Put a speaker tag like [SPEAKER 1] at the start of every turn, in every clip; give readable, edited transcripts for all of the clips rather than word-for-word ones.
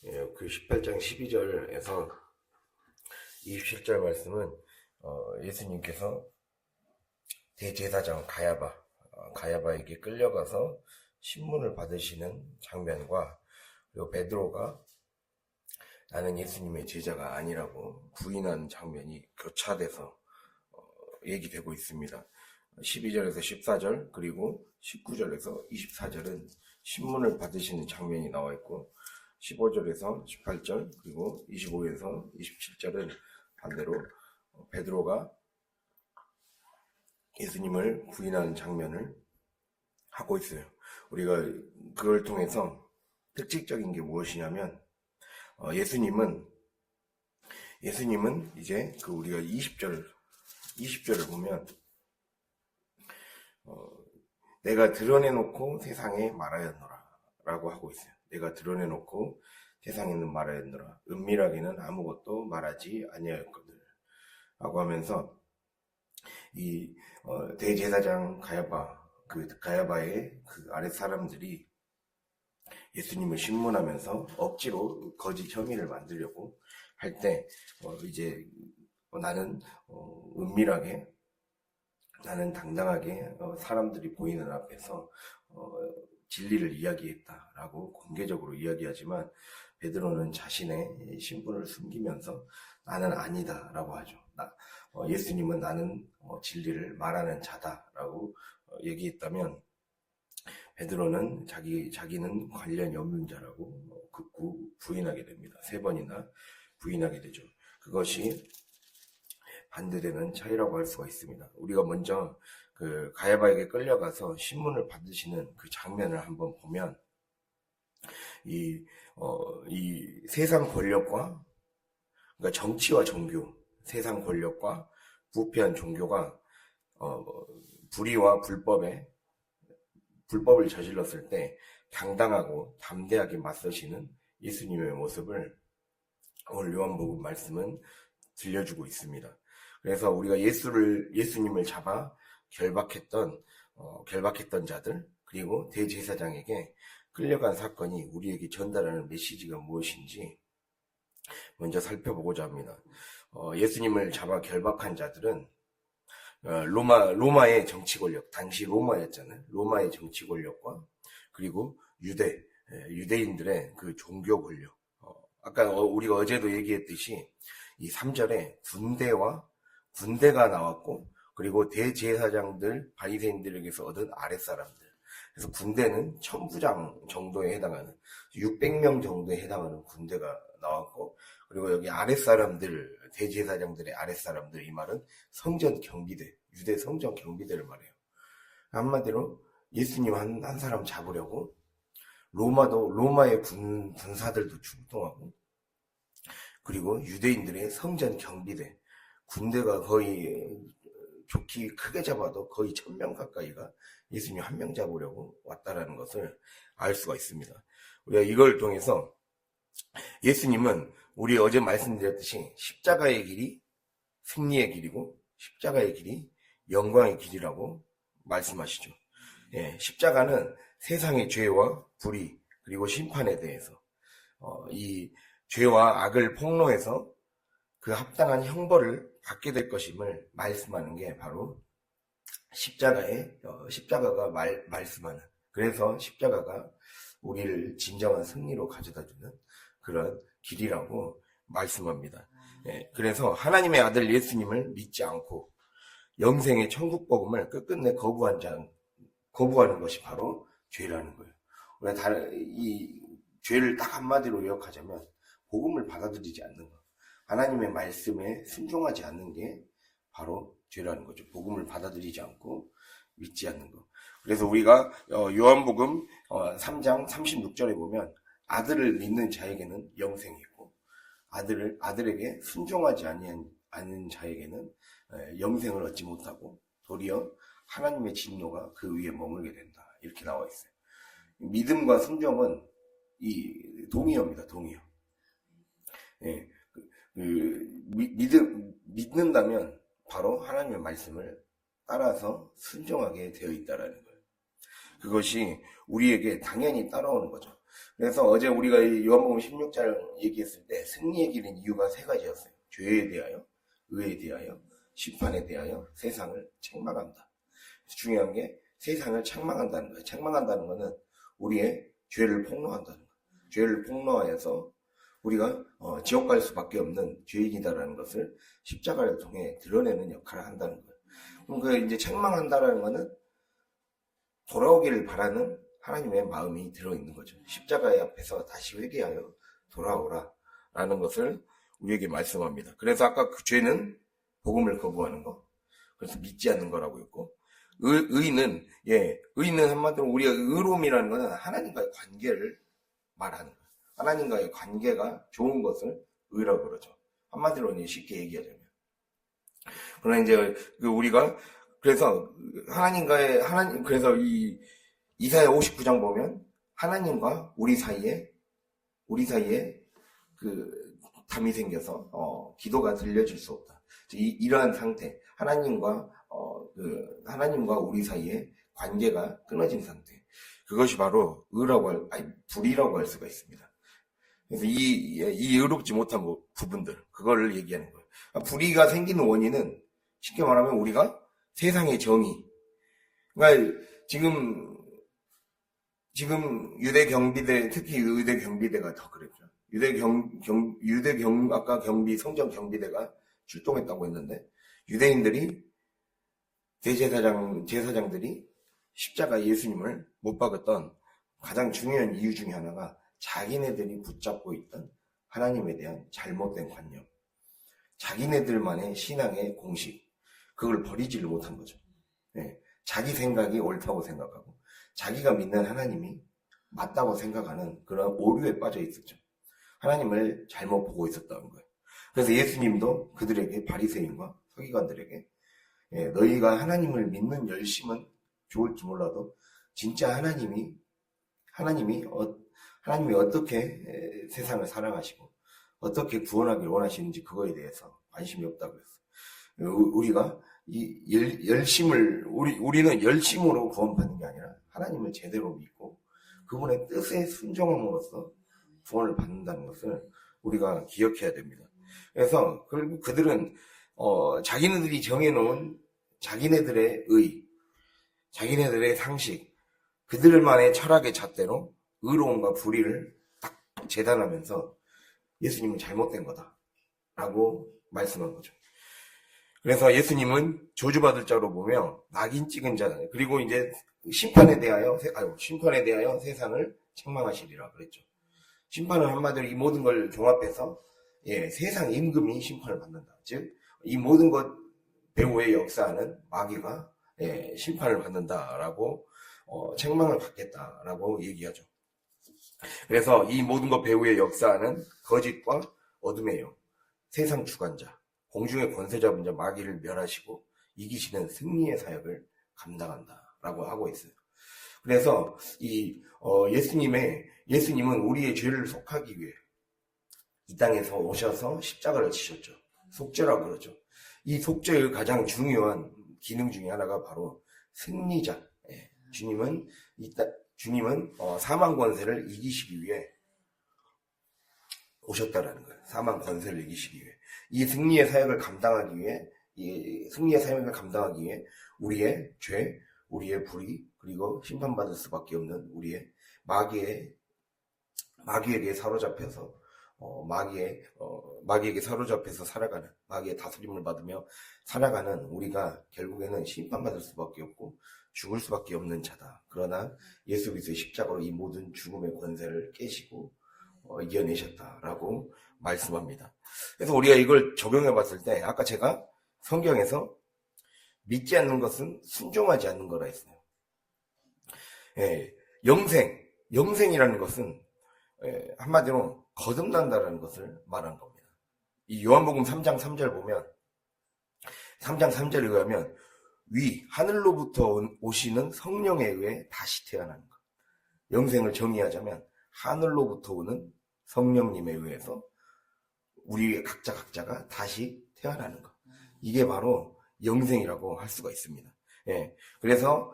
[SPEAKER 1] 그 18장 12절에서 27절 말씀은 예수님께서 대제사장 가야바에게 끌려가서 신문을 받으시는 장면과, 그리고 베드로가 나는 예수님의 제자가 아니라고 부인하는 장면이 교차돼서 얘기되고 있습니다. 12절에서 14절 그리고 19절에서 24절은 신문을 받으시는 장면이 나와 있고, 15절에서 18절 그리고 25에서 27절은 반대로 베드로가 예수님을 부인하는 장면을 하고 있어요. 우리가 그걸 통해서 특징적인 게 무엇이냐면, 예수님은 이제 우리가 20절을 보면 내가 드러내놓고 세상에 말하였노라 라고 하고 있어요. 내가 드러내놓고 세상에는 말하였노라. 은밀하게는 아무것도 말하지 아니하였거든 라고 하면서, 이 대제사장 가야바의 그 아랫 사람들이 예수님을 신문하면서 억지로 거짓 혐의를 만들려고 할 때, 이제 나는 은밀하게, 나는 당당하게 사람들이 보이는 앞에서 진리를 이야기했다라고 공개적으로 이야기하지만, 베드로는 자신의 신분을 숨기면서 나는 아니다라고 하죠. 예수님은 나는 진리를 말하는 자다라고 얘기했다면, 베드로는 자기는 관련이 없는 자라고 극구 부인하게 됩니다. 3번이나 부인하게 되죠. 그것이 반대되는 차이라고 할 수가 있습니다. 우리가 먼저 그 가야바에게 끌려가서 신문을 받으시는 그 장면을 한번 보면, 이 세상 권력과, 그러니까 정치와 종교, 세상 권력과 부패한 종교가 불의와 불법을 저질렀을 때 당당하고 담대하게 맞서시는 예수님의 모습을 오늘 요한복음 말씀은 들려주고 있습니다. 그래서 우리가 예수님을 잡아 결박했던 자들, 그리고 대제사장에게 끌려간 사건이 우리에게 전달하는 메시지가 무엇인지 먼저 살펴보고자 합니다. 예수님을 잡아 결박한 자들은 로마의 정치 권력, 당시 로마였잖아요. 로마의 정치 권력과, 그리고 유대인들의 그 종교 권력. 아까 우리가 어제도 얘기했듯이 이 3절에 군대가 나왔고, 그리고 대제사장들, 바리새인들에게서 얻은 아랫사람들. 그래서 군대는 1000부장 정도에 해당하는, 600명 정도에 해당하는 군대가 나왔고, 그리고 여기 아랫사람들, 대제사장들의 아랫사람들, 이 말은 성전 경비대, 유대 성전 경비대를 말해요. 한마디로 예수님 한 사람 잡으려고 로마의 군사들도 출동하고, 그리고 유대인들의 성전 경비대, 군대가 거의 좋게 크게 잡아도 거의 1000명 가까이가 예수님 한 명 잡으려고 왔다라는 것을 알 수가 있습니다. 우리가 이걸 통해서 예수님은 우리 어제 말씀드렸듯이 십자가의 길이 승리의 길이고, 십자가의 길이 영광의 길이라고 말씀하시죠. 십자가는 세상의 죄와 불의, 그리고 심판에 대해서 이 죄와 악을 폭로해서 그 합당한 형벌을 받게 될 것임을 말씀하는 게 바로 십자가가 말씀하는, 그래서 십자가가 우리를 진정한 승리로 가져다주는 그런 길이라고 말씀합니다. 그래서 하나님의 아들 예수님을 믿지 않고 영생의 천국 복음을 끝끝내 거부하는 것이 바로 죄라는 거예요. 우리가 이 죄를 딱 한마디로 요약하자면 복음을 받아들이지 않는 것, 하나님의 말씀에 순종하지 않는 게 바로 죄라는 거죠. 복음을 받아들이지 않고 믿지 않는 것. 그래서 우리가 요한복음 3장 36절에 보면, 아들을 믿는 자에게는 영생이 있고, 아들에게 순종하지 않는 자에게는 영생을 얻지 못하고 도리어 하나님의 진노가 그 위에 머물게 된다, 이렇게 나와 있어요. 믿음과 순종은 이 동의어입니다. 동의어. 믿는다면 바로 하나님의 말씀을 따라서 순종하게 되어 있다라는 거예요. 그것이 우리에게 당연히 따라오는 거죠. 그래서 어제 우리가 이 요한복음 16장 얘기했을 때 승리의 길은 이유가 세 가지였어요. 죄에 대하여, 의에 대하여, 심판에 대하여 세상을 책망한다. 중요한 게 세상을 책망한다는 거예요. 책망한다는 거는 우리의 죄를 폭로한다는 거예요. 죄를 폭로하여서 우리가 지옥 갈 수밖에 없는 죄인이다라는 것을 십자가를 통해 드러내는 역할을 한다는 거예요. 그럼 그 이제 책망한다라는 거는 돌아오기를 바라는 하나님의 마음이 들어있는 거죠. 십자가의 앞에서 다시 회개하여 돌아오라라는 것을 우리에게 말씀합니다. 그래서 아까 그 죄는 복음을 거부하는 거, 그래서 믿지 않는 거라고 했고, 의는 한마디로 우리가 의로움이라는 것은 하나님과의 관계를 말하는 거예요. 하나님과의 관계가 좋은 것을 의라고 그러죠. 한마디로 쉽게 얘기하자면. 그러나 이제 우리가 그래서 그래서 이 이사야 59장 보면 하나님과 우리 사이에 그 담이 생겨서 기도가 들려질 수 없다. 이러한 상태, 하나님과 우리 사이에 관계가 끊어진 상태. 그것이 바로 불이라고 할 수가 있습니다. 그래서 이 의롭지 못한 부분들, 그거를 얘기하는 거예요. 불의가 생기는 원인은 쉽게 말하면 우리가 세상의 정의. 그러니까 지금 유대 경비대, 특히 유대 경비대가 더 그랬죠. 아까 성전 경비대가 출동했다고 했는데, 유대인들이, 제사장들이 십자가 예수님을 못 박았던 가장 중요한 이유 중에 하나가 자기네들이 붙잡고 있던 하나님에 대한 잘못된 관념, 자기네들만의 신앙의 공식, 그걸 버리지를 못한 거죠. 네. 자기 생각이 옳다고 생각하고 자기가 믿는 하나님이 맞다고 생각하는 그런 오류에 빠져 있었죠. 하나님을 잘못 보고 있었다는 거예요. 그래서 예수님도 그들에게, 바리새인과 서기관들에게, 너희가 하나님을 믿는 열심은 좋을지 몰라도 진짜 하나님이 어떻게 세상을 사랑하시고 어떻게 구원하길 원하시는지 그거에 대해서 관심이 없다고 했어요. 우리가 우리는 열심으로 구원받는 게 아니라 하나님을 제대로 믿고 그분의 뜻에 순종함으로써 구원을 받는다는 것을 우리가 기억해야 됩니다. 그래서 결국 그들은 자기네들이 정해놓은 자기네들의 의, 자기네들의 상식, 그들만의 철학의 잣대로 의로움과 불의를 딱 재단하면서 예수님은 잘못된 거다라고 말씀한 거죠. 그래서 예수님은 저주받을 자로 보며 낙인 찍은 자, 그리고 이제 심판에 대하여 세상을 책망하시리라 그랬죠. 심판은 한마디로 이 모든 걸 종합해서 세상 임금이 심판을 받는다. 즉 이 모든 것 배후의 역사는 마귀가 심판을 받는다라고 책망을 받겠다라고 얘기하죠. 그래서 이 모든 것 배후의 역사는 거짓과 어둠이에요. 세상 주관자, 공중의 권세 잡은 자 마귀를 멸하시고 이기시는 승리의 사역을 감당한다라고 하고 있어요. 그래서 예수님은 우리의 죄를 속하기 위해 이 땅에서 오셔서 십자가를 지셨죠. 속죄라고 그러죠. 이 속죄의 가장 중요한 기능 중에 하나가 바로 승리자. 주님은 사망 권세를 이기시기 위해 오셨다라는 거예요. 사망 권세를 이기시기 위해. 이 승리의 사역을 감당하기 위해 우리의 죄, 우리의 불의, 그리고 심판받을 수밖에 없는 우리의 마귀에게 사로잡혀서 마귀에게 사로잡혀서 살아가는, 마귀의 다스림을 받으며 살아가는 우리가 결국에는 심판받을 수밖에 없고 죽을 수밖에 없는 자다. 그러나 예수 그리스도의 십자가로 이 모든 죽음의 권세를 깨시고 이겨내셨다라고 말씀합니다. 그래서 우리가 이걸 적용해 봤을 때 아까 제가 성경에서 믿지 않는 것은 순종하지 않는 거라 했어요. 영생이라는 것은 한마디로 거듭난다라는 것을 말한 겁니다. 이 요한복음 3장 3절 보면 3장 3절에 의하면 하늘로부터 오시는 성령에 의해 다시 태어나는 것. 영생을 정의하자면 하늘로부터 오는 성령님에 의해서 우리 각자가 다시 태어나는 것. 이게 바로 영생이라고 할 수가 있습니다. 그래서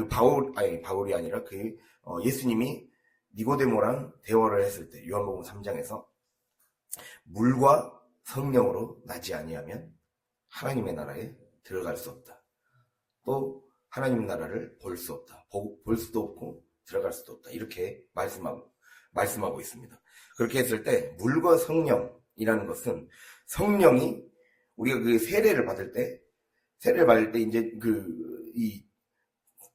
[SPEAKER 1] 바울이 아니라 예수님이 니고데모랑 대화를 했을 때 요한복음 3장에서 물과 성령으로 나지 아니하면 하나님의 나라에 들어갈 수 없다. 또 하나님 나라를 볼 수 없다. 볼 수도 없고 들어갈 수도 없다. 이렇게 말씀하고 있습니다. 그렇게 했을 때 물과 성령이라는 것은 성령이 우리가 그 세례를 받을 때 이제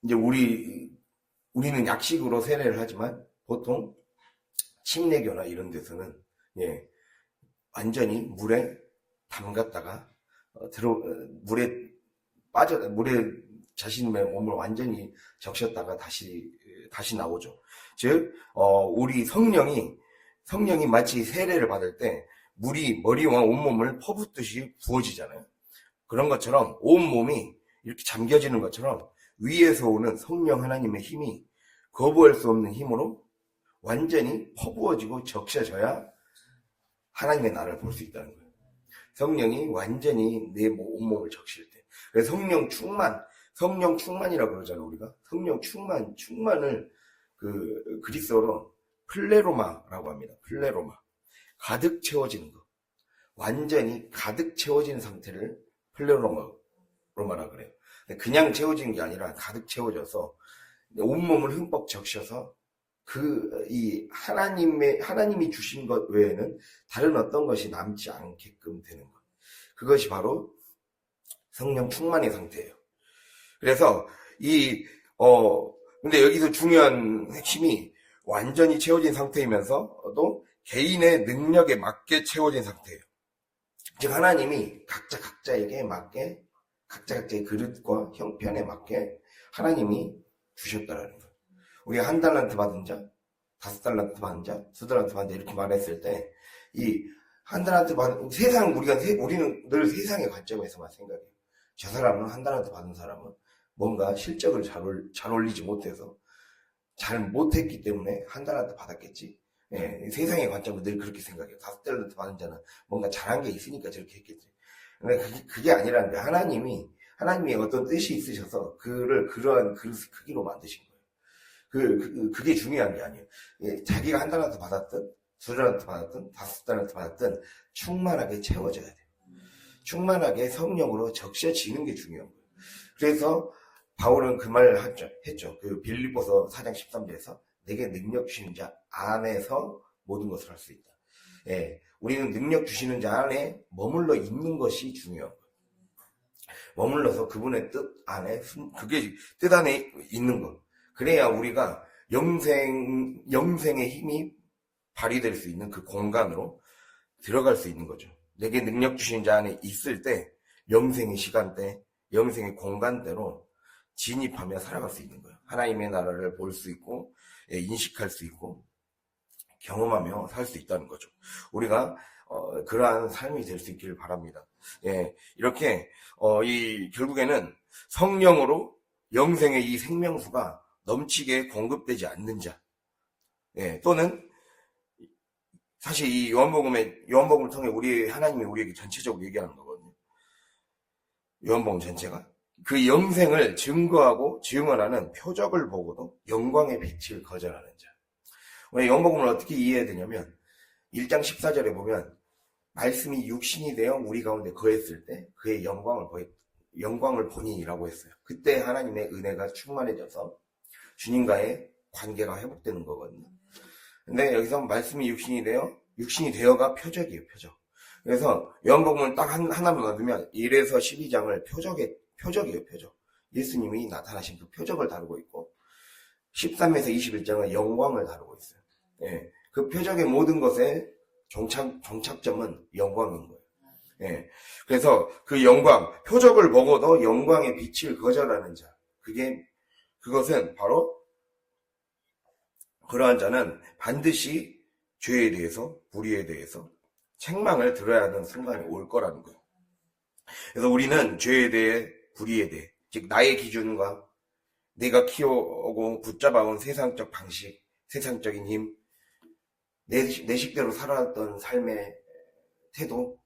[SPEAKER 1] 이제 우리는 약식으로 세례를 하지만 보통 침례교나 이런 데서는 완전히 물에 담갔다가 물에 자신의 몸을 완전히 적셨다가 다시 나오죠. 즉 우리 성령이 마치 세례를 받을 때 물이 머리와 온몸을 퍼붓듯이 부어지잖아요. 그런 것처럼 온몸이 이렇게 잠겨지는 것처럼 위에서 오는 성령 하나님의 힘이 거부할 수 없는 힘으로 완전히 퍼부어지고 적셔져야 하나님의 나라를 볼 수 있다는 거예요. 성령이 완전히 내 온몸을 적실 때. 그래서 성령 충만이라고 그러잖아요, 우리가. 성령 충만을 그리스어로 플레로마라고 합니다. 플레로마. 가득 채워지는 거. 완전히 가득 채워진 상태를 플레로마라 그래요. 그냥 채워지는 게 아니라 가득 채워져서 온몸을 흠뻑 적셔서 하나님이 주신 것 외에는 다른 어떤 것이 남지 않게끔 되는 것. 그것이 바로 성령 충만의 상태예요. 그래서 근데 여기서 중요한 핵심이 완전히 채워진 상태이면서도 개인의 능력에 맞게 채워진 상태예요. 즉 하나님이 각자에게 맞게 각자의 그릇과 형편에 맞게 하나님이 주셨다라는 거예요. 우리가 1달란트 받은 자, 5달란트 받은 자, 2달란트 받은 자 이렇게 말했을 때 이 1달란트 받은 우리는 늘 세상의 관점에서만 생각해요. 저 사람은 1달란트 받은 사람은 뭔가 실적을 잘 올리지 못해서 잘 못했기 때문에 1달란트 받았겠지. 세상의 관점은 늘 그렇게 생각해요. 5달란트 받은 자는 뭔가 잘한 게 있으니까 저렇게 했겠지. 근데 그게 아니라는 거예요. 하나님이 어떤 뜻이 있으셔서 그러한 그릇 크기로 만드신 거예요. 그게 중요한 게 아니에요. 자기가 1달란트 받았든 2달란트 받았든 5달란트 받았든 충만하게 채워져야 돼요. 충만하게 성령으로 적셔지는 게 중요한 거예요. 그래서 바울은 그 말을 했죠. 빌립보서 4장 13절에서 내게 능력 주시는 자 안에서 모든 것을 할 수 있다. 우리는 능력 주시는 자 안에 머물러 있는 것이 중요한 거예요. 머물러서 그분의 뜻 안에, 그게 뜻 안에 있는 것. 그래야 우리가 영생의 힘이 발휘될 수 있는 그 공간으로 들어갈 수 있는 거죠. 내게 능력 주시는 자 안에 있을 때 영생의 시간대, 영생의 공간대로 진입하며 살아갈 수 있는 거예요. 하나님의 나라를 볼 수 있고 인식할 수 있고 경험하며 살 수 있다는 거죠. 우리가 그러한 삶이 될 수 있기를 바랍니다. 이렇게 결국에는 성령으로 영생의 이 생명수가 넘치게 공급되지 않는 자, 또는 사실 이 요한복음을 통해 하나님이 우리에게 전체적으로 얘기하는 거거든요. 요한복음 전체가 그 영생을 증거하고 증언하는 표적을 보고도 영광의 빛을 거절하는 자. 우리 요한복음을 어떻게 이해해야 되냐면 1장 14절에 보면 말씀이 육신이 되어 우리 가운데 거했을 때 그의 영광을 보니라고 했어요. 그때 하나님의 은혜가 충만해져서 주님과의 관계가 회복되는 거거든요. 근데 여기서 말씀이 육신이 되어가 표적이에요, 표적. 그래서 요한복음을 딱 하나만 얻으면 1에서 12장을 표적이에요, 표적. 예수님이 나타나신 그 표적을 다루고 있고 13에서 21장은 영광을 다루고 있어요. 그 표적의 모든 것의 종착점은 영광인 거예요. 그래서 그 영광, 표적을 보고도 영광의 빛을 거절하는 자. 그것은 바로 그러한 자는 반드시 죄에 대해서, 불의에 대해서 책망을 들어야 하는 순간이 올 거라는 거예요. 그래서 우리는 죄에 대해, 불의에 대해, 즉 나의 기준과 내가 키워오고 붙잡아온 세상적 방식, 세상적인 힘, 내 식대로 살아왔던 삶의 태도,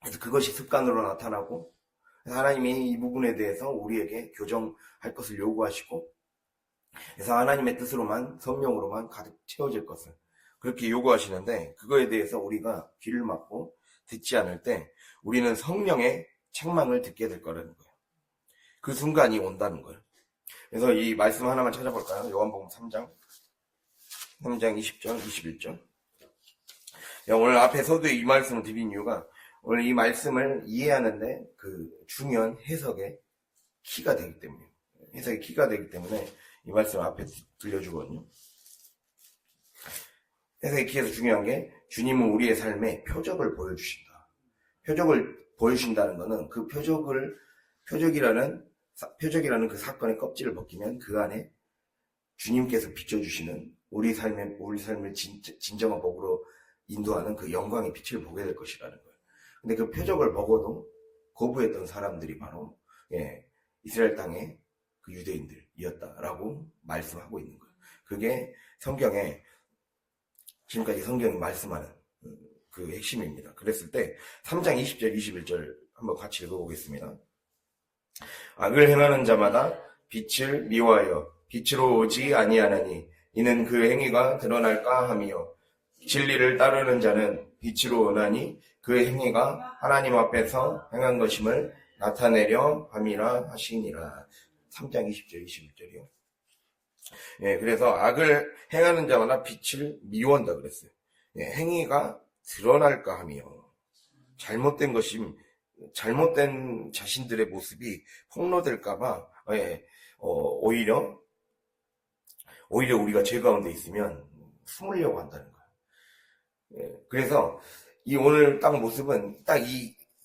[SPEAKER 1] 그래서 그것이 습관으로 나타나고 하나님이 이 부분에 대해서 우리에게 교정할 것을 요구하시고 그래서 하나님의 뜻으로만, 성령으로만 가득 채워질 것을 그렇게 요구하시는데, 그거에 대해서 우리가 귀를 막고 듣지 않을 때 우리는 성령의 책망을 듣게 될 거라는 거예요. 그 순간이 온다는 거예요. 그래서 이 말씀 하나만 찾아볼까요? 요한복음 3장 20절, 21절. 오늘 앞에 서두에 이 말씀을 드린 이유가, 오늘 이 말씀을 이해하는데 그 중요한 해석의 키가 되기 때문에, 이 말씀 앞에 들려주거든요. 해석의 키에서 중요한 게, 주님은 우리의 삶에 표적을 보여주신다. 표적을 보여주신다는 것은 그 표적이라는 그 사건의 껍질을 벗기면 그 안에 주님께서 비춰주시는 우리 삶을 진정한 복으로 인도하는 그 영광의 빛을 보게 될 것이라는 거예요. 근데 그 표적을 보고도 거부했던 사람들이 바로 이스라엘 땅의 그 유대인들이었다라고 말씀하고 있는 거예요. 그게 지금까지 성경이 말씀하는 그 핵심입니다. 그랬을 때 3장 20절, 21절 한번 같이 읽어보겠습니다. 악을 행하는 자마다 빛을 미워하여 빛으로 오지 아니하나니 이는 그 행위가 드러날까 함이요, 진리를 따르는 자는 빛으로 오나니 그 행위가 하나님 앞에서 행한 것임을 나타내려 함이라 하시니라. 3장 20절, 21절이요. 그래서 악을 행하는 자마다 빛을 미워한다 그랬어요. 행위가 드러날까 하며, 잘못된 자신들의 모습이 폭로될까봐, 오히려 우리가 죄 가운데 있으면 숨으려고 한다는 거예요. 그래서 이 오늘 딱 모습은 딱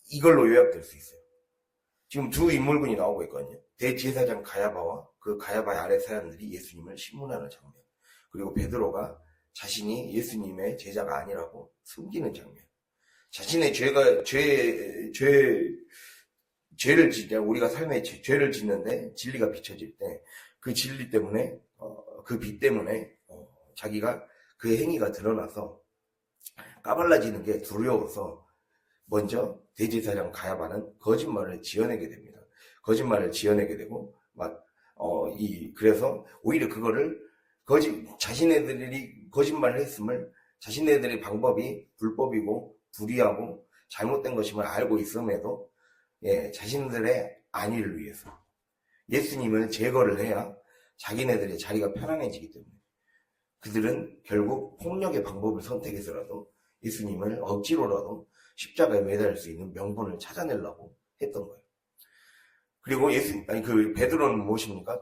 [SPEAKER 1] 이걸로 요약될 수 있어요. 지금 두 인물군이 나오고 있거든요. 대제사장 가야바와 그 가야바의 아래 사람들이 예수님을 신문하는 장면, 그리고 베드로가 자신이 예수님의 제자가 아니라고 숨기는 장면. 자신의 죄를 짓냐, 우리가 삶에 죄를 짓는데 진리가 비춰질 때 그 진리 때문에, 그 빛 때문에 자기가 그 행위가 드러나서 까발라지는 게 두려워서 먼저 대제사장 가야바는 거짓말을 지어내게 됩니다. 거짓말을 지어내게 되고, 그래서 오히려 그거를 자신네들이 거짓말을 했음을, 자신네들의 방법이 불법이고 불의하고 잘못된 것임을 알고 있음에도 자신들의 안위를 위해서 예수님을 제거를 해야 자기네들의 자리가 편안해지기 때문에 그들은 결국 폭력의 방법을 선택해서라도 예수님을 억지로라도 십자가에 매달릴 수 있는 명분을 찾아내려고 했던 거예요. 그리고 베드로는 무엇입니까?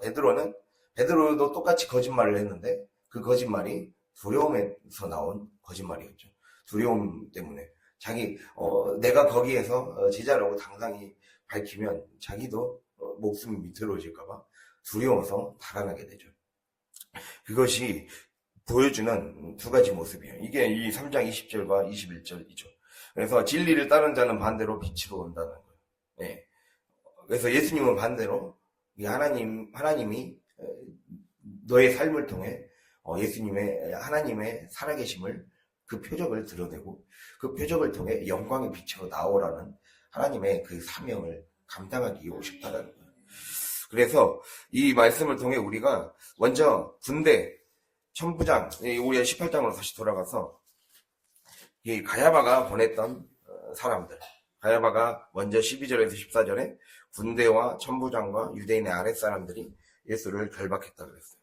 [SPEAKER 1] 베드로도 똑같이 거짓말을 했는데 그 거짓말이 두려움에서 나온 거짓말이었죠. 두려움 때문에 내가 거기에서 제자라고 당당히 밝히면 자기도 목숨이 밑으로질까봐 두려워서 달아나게 되죠. 그것이 보여주는 두 가지 모습이에요. 이게 이 3장 20절과 21절이죠. 그래서 진리를 따른 자는 반대로 빛으로 온다는 거예요. 그래서 예수님은 반대로 하나님이 너의 삶을 통해 하나님의 살아계심을, 그 표적을 드러내고 그 표적을 통해 영광의 빛으로 나오라는 하나님의 그 사명을 감당하기 위해 오셨다는 거예요. 그래서 이 말씀을 통해 우리가 먼저 천부장, 우리가 18장으로 다시 돌아가서 이 가야바가 보냈던 사람들, 가야바가 먼저 12절에서 14절에 군대와 천부장과 유대인의 아랫사람들이 예수를 결박했다 그랬어요.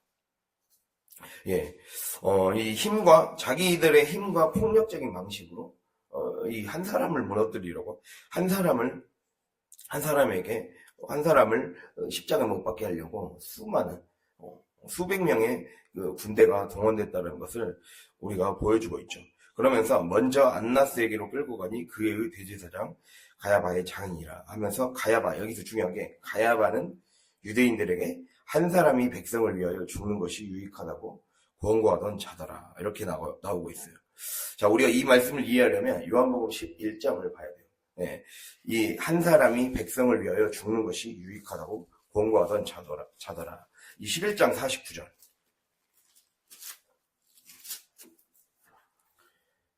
[SPEAKER 1] 자기들의 힘과 폭력적인 방식으로 이 한 사람을 무너뜨리려고 한 사람을 십자가에 못 박게 하려고 수백 명의 그 군대가 동원됐다는 것을 우리가 보여주고 있죠. 그러면서 먼저 안나스에게로 끌고 가니 그의 대제사장 가야바의 장이라 하면서, 여기서 중요한 게, 가야바는 유대인들에게 한 사람이 백성을 위하여 죽는 것이 유익하다고 권고하던 자더라, 이렇게 나오고 있어요. 자, 우리가 이 말씀을 이해하려면 요한복음 11장을 봐야 돼요. 이 한 사람이 백성을 위하여 죽는 것이 유익하다고 권고하던 자더라. 이 11장 49절.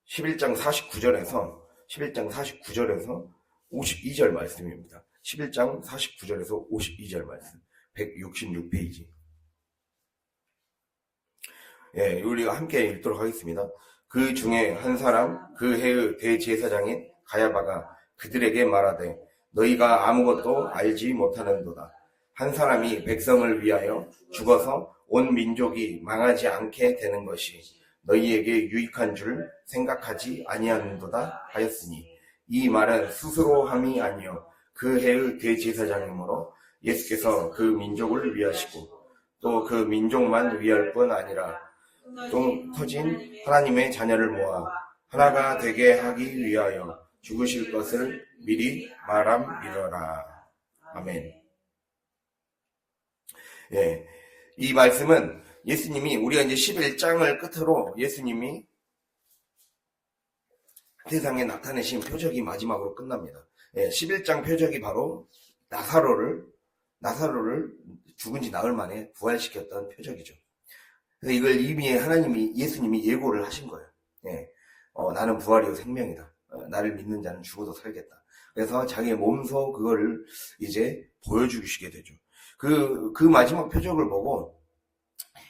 [SPEAKER 1] 11장 49절에서 52절 말씀입니다. 11장 49절에서 52절 말씀. 166페이지. 예, 우리가 함께 읽도록 하겠습니다. 그 중에 한 사람, 그 해의 대제사장인 가야바가 그들에게 말하되 너희가 아무것도 알지 못하는도다. 한 사람이 백성을 위하여 죽어서 온 민족이 망하지 않게 되는 것이 너희에게 유익한 줄 생각하지 아니하는도다 하였으니 이 말은 스스로 함이 아니요 그 해의 대제사장이므로 예수께서 그 민족을 위하시고 또 그 민족만 위할 뿐 아니라 또 터진 하나님의 자녀를 모아 하나가 되게 하기 위하여 죽으실 것을 미리 말함이러라. 아멘. 예, 이 말씀은 예수님이 우리가 이제 11장을 끝으로 예수님이 세상에 나타내신 표적이 마지막으로 끝납니다. 예, 11장 표적이 바로 나사로를 죽은 지 나흘 만에 부활시켰던 표적이죠. 그래서 이걸 이미 예수님이 예고를 하신 거예요. 예, 나는 부활이요 생명이다. 나를 믿는 자는 죽어도 살겠다. 그래서 자기의 몸소 그거를 이제 보여주시게 되죠. 그 마지막 표적을 보고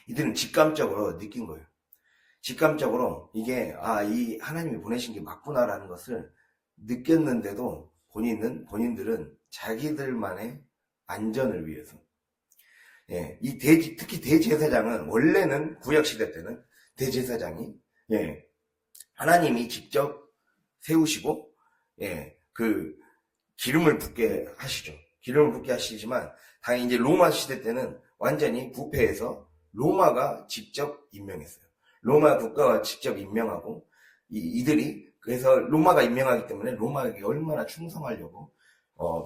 [SPEAKER 1] 이들은 직감적으로 느낀 거예요. 직감적으로 이게 이 하나님이 보내신 게 맞구나라는 것을 느꼈는데도 본인들은 자기들만의 안전을 위해서 특히 대제사장은 원래는 구약시대 때는 대제사장이 하나님이 직접 세우시고 그 기름을 붓게 하시죠. 기름을 붓게 하시지만 당연히 이제 로마 시대 때는 완전히 부패해서 로마가 직접 임명했어요. 로마 국가가 직접 임명하고 이들이 그래서 로마가 임명하기 때문에 로마에게 얼마나 충성하려고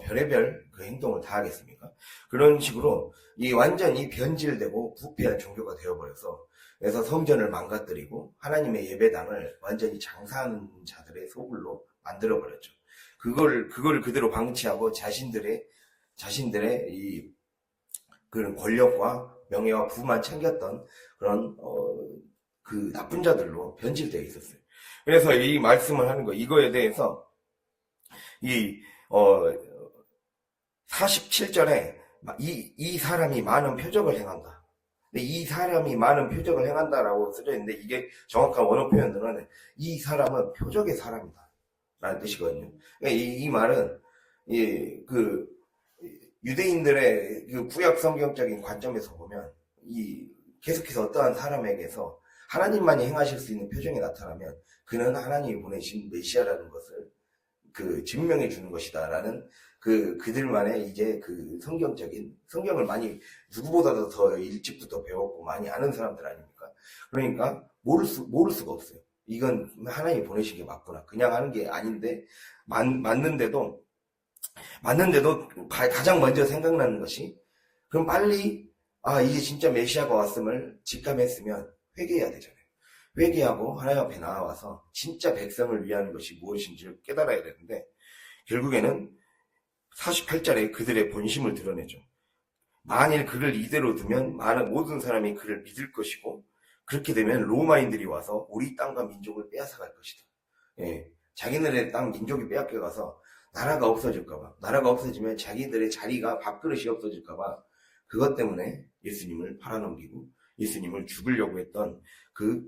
[SPEAKER 1] 별의별 그 행동을 다 하겠습니까? 그런 식으로 완전히 변질되고 부패한 종교가 되어버려서 그래서 성전을 망가뜨리고 하나님의 예배당을 완전히 장사하는 자들의 소굴로 만들어버렸죠. 그걸 그대로 방치하고 자신들의 그런 권력과 명예와 부만 챙겼던 그런 그 나쁜 자들로 변질되어 있었어요. 그래서 이 말씀을 하는 거 이거에 대해서 47절에 이 사람이 많은 표적을 행한다. 근데 이 사람이 많은 표적을 행한다라고 쓰여 있는데 이게 정확한 원어 표현으로는 이 사람은 표적의 사람이다 라는 뜻이거든요. 그러니까 이 말은 그 유대인들의 그 구약 성경적인 관점에서 보면 계속해서 어떠한 사람에게서 하나님만이 행하실 수 있는 표정이 나타나면 그는 하나님이 보내신 메시아라는 것을 그 증명해 주는 것이다라는 그들만의 이제 그 성경을 많이 누구보다도 더 일찍부터 배웠고 많이 아는 사람들 아닙니까? 그러니까 모를 수가 없어요. 이건 하나님이 보내신 게 맞구나. 그냥 하는 게 아닌데 맞는데도 가장 먼저 생각나는 것이 그럼 빨리 이제 진짜 메시아가 왔음을 직감했으면 회개해야 되잖아요. 회개하고 하나님 앞에 나와서 진짜 백성을 위한 것이 무엇인지를 깨달아야 되는데 결국에는 48절에 그들의 본심을 드러내죠. 만일 그를 이대로 두면 모든 사람이 그를 믿을 것이고 그렇게 되면 로마인들이 와서 우리 땅과 민족을 빼앗아갈 것이다. 자기네들의 땅 민족이 빼앗겨가서 나라가 없어질까봐, 나라가 없어지면 자기들의 자리가 밥그릇이 없어질까봐 그것 때문에 예수님을 팔아넘기고 예수님을 죽이려고 했던 그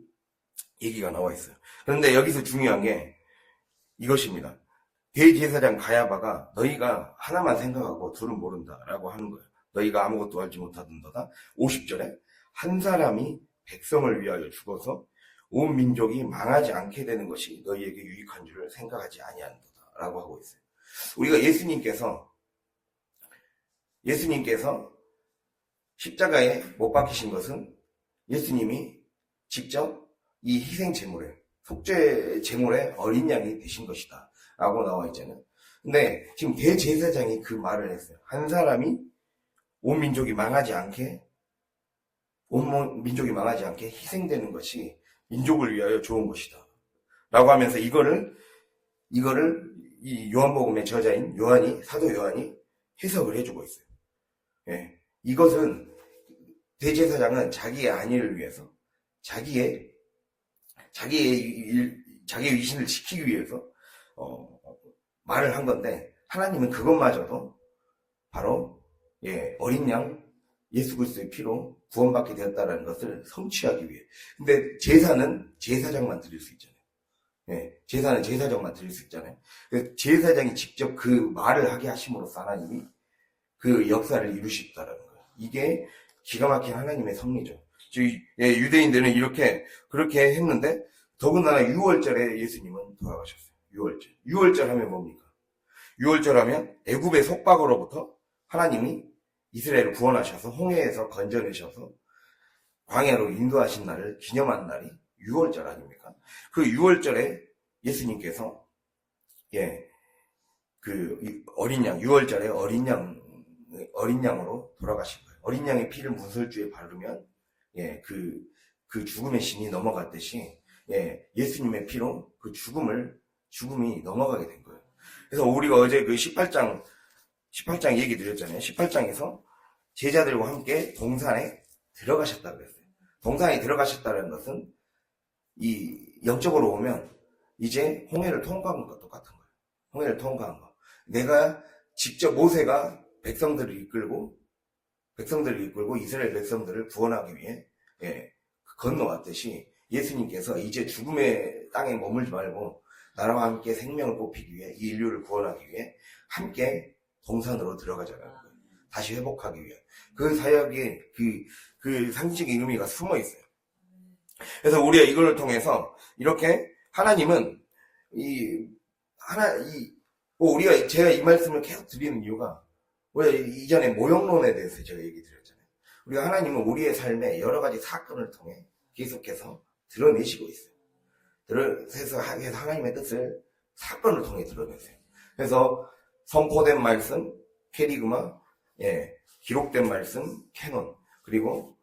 [SPEAKER 1] 얘기가 나와 있어요. 그런데 여기서 중요한 게 이것입니다. 대제사장 가야바가 너희가 하나만 생각하고 둘은 모른다라고 하는 거예요. 너희가 아무것도 알지 못하던도다. 50절에 한 사람이 백성을 위하여 죽어서 온 민족이 망하지 않게 되는 것이 너희에게 유익한 줄을 생각하지 아니한도다 라고 하고 있어요. 우리가 예수님께서 십자가에 못 박히신 것은 예수님이 직접 이 희생 제물에 속죄 제물의 어린 양이 되신 것이다 라고 나와 있잖아요. 근데 지금 대제사장이 그 말을 했어요. 한 사람이 온 민족이 망하지 않게 희생되는 것이 민족을 위하여 좋은 것이다 라고 하면서 이거를 이 요한복음의 저자인 사도 요한이 해석을 해주고 있어요. 이것은 대제사장은 자기의 안위를 위해서 자기의 위신을 지키기 위해서 말을 한 건데 하나님은 그것마저도 바로 어린 양 예수 그리스도의 피로 구원받게 되었다는 것을 성취하기 위해. 근데 제사는 제사장만 드릴 수 있잖아요. 예, 제사는 제사장만 드릴 수 있잖아요. 그래서 제사장이 직접 그 말을 하게 하심으로써 하나님이 그 역사를 이루셨다는 거예요. 이게 기가 막힌 하나님의 섭리죠. 유대인들은 그렇게 했는데, 더군다나 6월절에 예수님은 돌아가셨어요. 6월절. 6월절 하면 뭡니까? 6월절 하면 애굽의 속박으로부터 하나님이 이스라엘을 구원하셔서 홍해에서 건져내셔서 광야로 인도하신 날을 기념한 날이 6월절 아닙니까? 그 6월절에 예수님께서 그 어린 양, 6월절에 어린 양으로 돌아가신 거예요. 어린 양의 피를 문설주에 바르면 그 죽음의 신이 넘어갔듯이 예수님의 피로 그 죽음이 넘어가게 된 거예요. 그래서 우리가 어제 그 18장 얘기 드렸잖아요. 18장에서 제자들과 함께 동산에 들어가셨다 그랬어요. 동산에 들어가셨다는 것은 이 영적으로 보면 이제 홍해를 통과한 것과 똑같은 거예요. 홍해를 통과한 거. 내가 직접 모세가 백성들을 이끌고 이스라엘 백성들을 구원하기 위해 건너왔듯이 예수님께서 이제 죽음의 땅에 머물지 말고 나라와 함께 생명을 뽑히기 위해 이 인류를 구원하기 위해 함께 동산으로 들어가자는 거예요. 다시 회복하기 위해. 그 사역에 그 상징의 의미가 숨어 있어요. 그래서 우리가 이걸 통해서 이렇게 하나님은 제가 이 말씀을 계속 드리는 이유가, 우리가 이전에 모형론에 대해서 제가 얘기 드렸잖아요. 우리가 하나님은 우리의 삶에 여러 가지 사건을 통해 계속해서 드러내시고 있어요. 그래서 하나님의 뜻을 사건을 통해 드러내세요. 그래서 선포된 말씀, 캐리그마, 기록된 말씀, 캐논, 그리고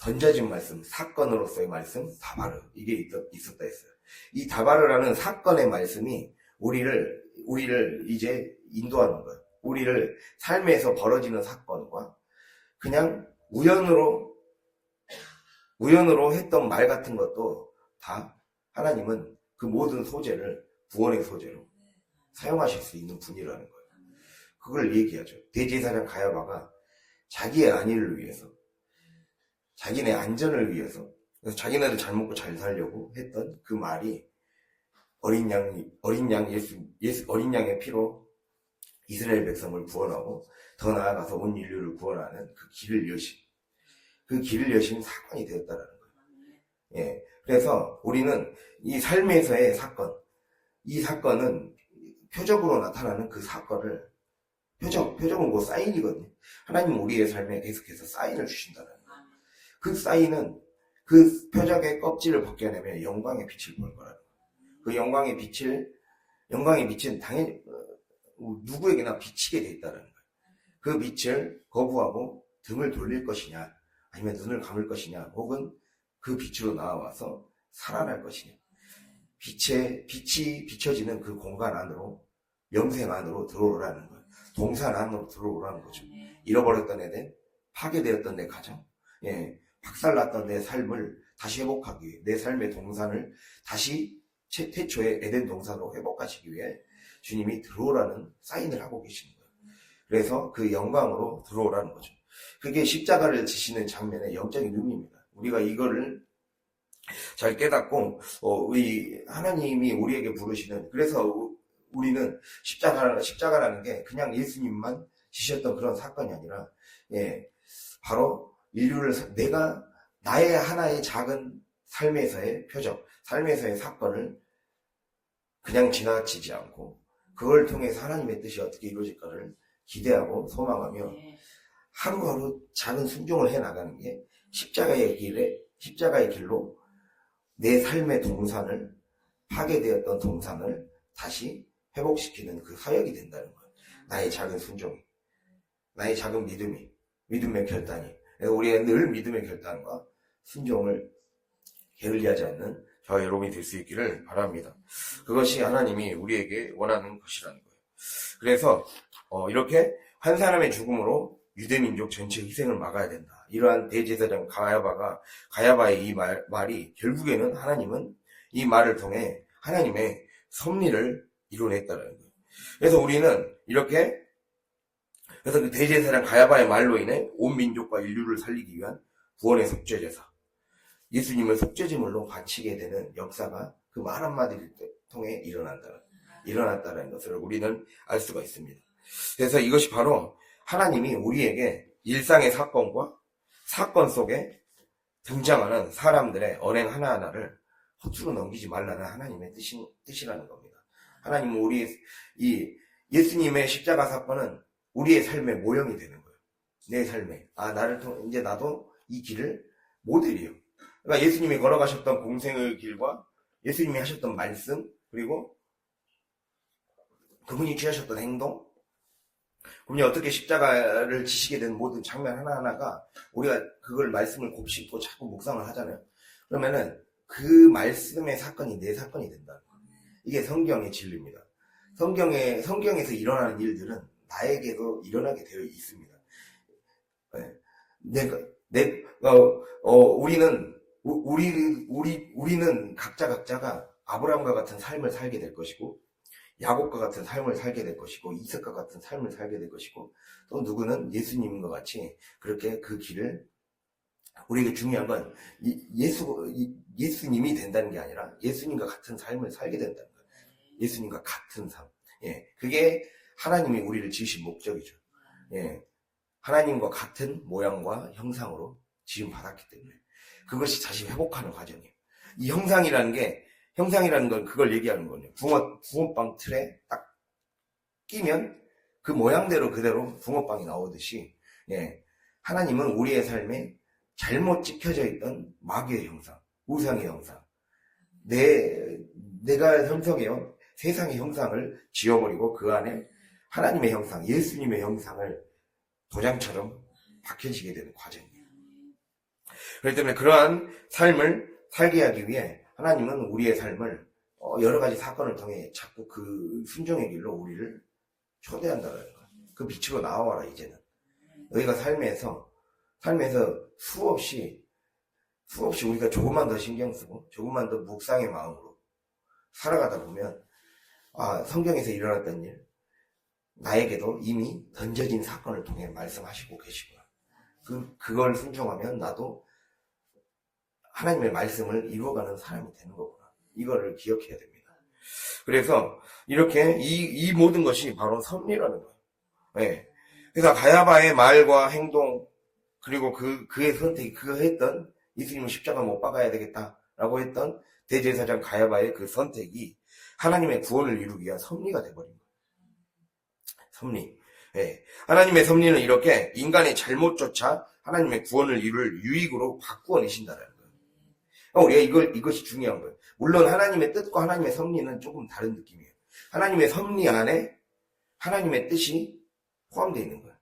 [SPEAKER 1] 던져진 말씀, 사건으로서의 말씀, 다바르, 이게 있었다 했어요. 이 다바르라는 사건의 말씀이 우리를 이제 인도하는 거예요. 우리를 삶에서 벌어지는 사건과 그냥 우연으로 했던 말 같은 것도 다 하나님은 그 모든 소재를 구원의 소재로 사용하실 수 있는 분이라는 거예요. 그걸 얘기하죠. 대제사장 가야바가 자기의 안위를 위해서, 자기네 안전을 위해서, 그래서 자기네도 잘 먹고 잘 살려고 했던 그 말이 어린 양의 피로 이스라엘 백성을 구원하고 더 나아가서 온 인류를 구원하는 그 길을 여신 사건이 되었다라는 거예요. 그래서 우리는 이 삶에서의 사건, 이 사건은 표적으로 나타나는 그 사건을, 표적은 뭐 사인이거든요. 하나님은 우리의 삶에 계속해서 사인을 주신다는 거예요. 그 사인은 그 표적의 껍질을 벗겨내면 영광의 빛을 보는 거라는 거예요. 그 영광의 빛은 당연히 누구에게나 비치게 돼 있다는 거예요. 그 빛을 거부하고 등을 돌릴 것이냐, 아니면 눈을 감을 것이냐, 혹은 그 빛으로 나와서 살아날 것이냐. 빛이 비춰지는 그 공간 안으로, 영생 안으로 들어오라는 거예요. 동산 안으로 들어오라는 거죠. 잃어버렸던 애들, 파괴되었던 내 가정, 박살났던 내 삶을 다시 회복하기 위해, 내 삶의 동산을 다시 태초의 에덴 동산으로 회복하시기 위해 주님이 들어오라는 사인을 하고 계시는 거예요. 그래서 그 영광으로 들어오라는 거죠. 그게 십자가를 지시는 장면의 영적인 의미입니다. 우리가 이거를 잘 깨닫고 하나님이 우리에게 부르시는, 그래서 우리는 십자가라는 게 그냥 예수님만 지셨던 그런 사건이 아니라 바로 인류를, 나의 하나의 작은 삶에서의 표적, 삶에서의 사건을 그냥 지나치지 않고 그걸 통해서 하나님의 뜻이 어떻게 이루어질까를 기대하고 소망하며 하루하루 작은 순종을 해나가는 게 십자가의 길로 내 삶의 동산을, 파괴되었던 동산을 다시 회복시키는 그 사역이 된다는 거예요. 나의 작은 순종이, 나의 작은 믿음의 결단이. 그래서 우리가 늘 믿음의 결단과 순종을 게을리하지 않는 저와 여러분이 될 수 있기를 바랍니다. 그것이 하나님이 우리에게 원하는 것이라는 거예요. 그래서 이렇게 한 사람의 죽음으로 유대민족 전체 희생을 막아야 된다. 이러한 대제사장 가야바의 이 말이 결국에는 하나님은 이 말을 통해 하나님의 섭리를 이뤄냈다는 거예요. 그래서 우리는 그래서 그 대제사장 가야바의 말로 인해 온 민족과 인류를 살리기 위한 구원의 속죄제사, 예수님을 속죄제물로 바치게 되는 역사가 그 말 한마디를 통해 일어났다는 것을 우리는 알 수가 있습니다. 그래서 이것이 바로 하나님이 우리에게 일상의 사건과 사건 속에 등장하는 사람들의 언행 하나하나를 허투루 넘기지 말라는 하나님의 뜻이라는 겁니다. 하나님은 이 예수님의 십자가 사건은 우리의 삶의 모형이 되는 거예요. 내 삶에. 나를 통해 이제 나도 이 길을 모델이에요. 그러니까 예수님이 걸어가셨던 공생의 길과 예수님이 하셨던 말씀, 그리고 그분이 취하셨던 행동, 그분이 어떻게 십자가를 지시게 된 모든 장면 하나하나가 우리가 그걸 말씀을 곱씹고 자꾸 묵상을 하잖아요. 그러면은 그 말씀의 사건이 내 사건이 된다는 거예요. 이게 성경의 진리입니다. 성경에서 일어나는 일들은 나에게도 일어나게 되어 있습니다. 우리는 각자가 아브라함과 같은 삶을 살게 될 것이고, 야곱과 같은 삶을 살게 될 것이고, 이삭과 같은 삶을 살게 될 것이고, 또 누구는 예수님과 같이 그렇게 그 길을, 우리에게 중요한 건 예수님이 된다는 게 아니라 예수님과 같은 삶을 살게 된다는 거예요. 예수님과 같은 삶. 그게 하나님이 우리를 지으신 목적이죠. 하나님과 같은 모양과 형상으로 지음 받았기 때문에 그것이 다시 회복하는 과정이에요. 이 형상이라는 건 그걸 얘기하는 거예요. 붕어빵 틀에 딱 끼면 그 모양대로 그대로 붕어빵이 나오듯이, 하나님은 우리의 삶에 잘못 찍혀져 있던 마귀의 형상, 우상의 형상, 내가 형성해온 세상의 형상을 지워버리고 그 안에 하나님의 형상, 예수님의 형상을 도장처럼 박혀지게 되는 과정이에요. 그렇기 때문에 그러한 삶을 살게 하기 위해 하나님은 우리의 삶을 여러 가지 사건을 통해 자꾸 그 순종의 길로 우리를 초대한다는 거예요. 그 빛으로 나와라 이제는. 너희가 삶에서 수없이 우리가 조금만 더 신경 쓰고 조금만 더 묵상의 마음으로 살아가다 보면 성경에서 일어났던 일, 나에게도 이미 던져진 사건을 통해 말씀하시고 계시구나. 그걸 순종하면 나도 하나님의 말씀을 이루어가는 사람이 되는 거구나. 이거를 기억해야 됩니다. 그래서 이렇게 이 모든 것이 바로 섭리라는 거예요. 그래서 가야바의 말과 행동, 그리고 그의 선택이, 그가 했던 예수님을 십자가 못 박아야 되겠다라고 했던 대제사장 가야바의 그 선택이 하나님의 구원을 이루기 위한 섭리가 돼버린 거예요. 섭리. 하나님의 섭리는 이렇게 인간의 잘못조차 하나님의 구원을 이룰 유익으로 바꾸어 내신다는 거예요. 우리가 이것이 중요한 거예요. 물론 하나님의 뜻과 하나님의 섭리는 조금 다른 느낌이에요. 하나님의 섭리 안에 하나님의 뜻이 포함되어 있는 거예요.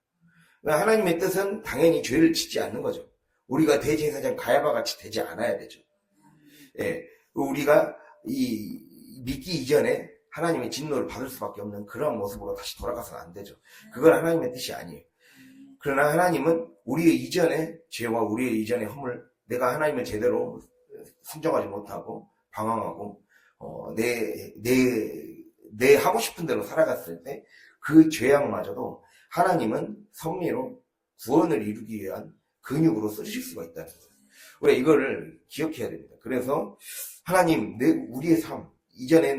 [SPEAKER 1] 그러니까 하나님의 뜻은 당연히 죄를 짓지 않는 거죠. 우리가 대제사장 가야바 같이 되지 않아야 되죠. 우리가 믿기 이전에 하나님의 진노를 받을 수밖에 없는 그런 모습으로 다시 돌아가서는 안 되죠. 그건 하나님의 뜻이 아니에요. 그러나 하나님은 우리의 이전의 죄와 우리의 이전의 허물, 내가 하나님을 제대로 순종하지 못하고 방황하고 내 하고 싶은 대로 살아갔을 때 그 죄악마저도 하나님은 섭리로 구원을 이루기 위한 근육으로 쓰실 수가 있다는 거예요. 우리가 이거를 기억해야 됩니다. 그래서 하나님, 우리의 삶, 이전에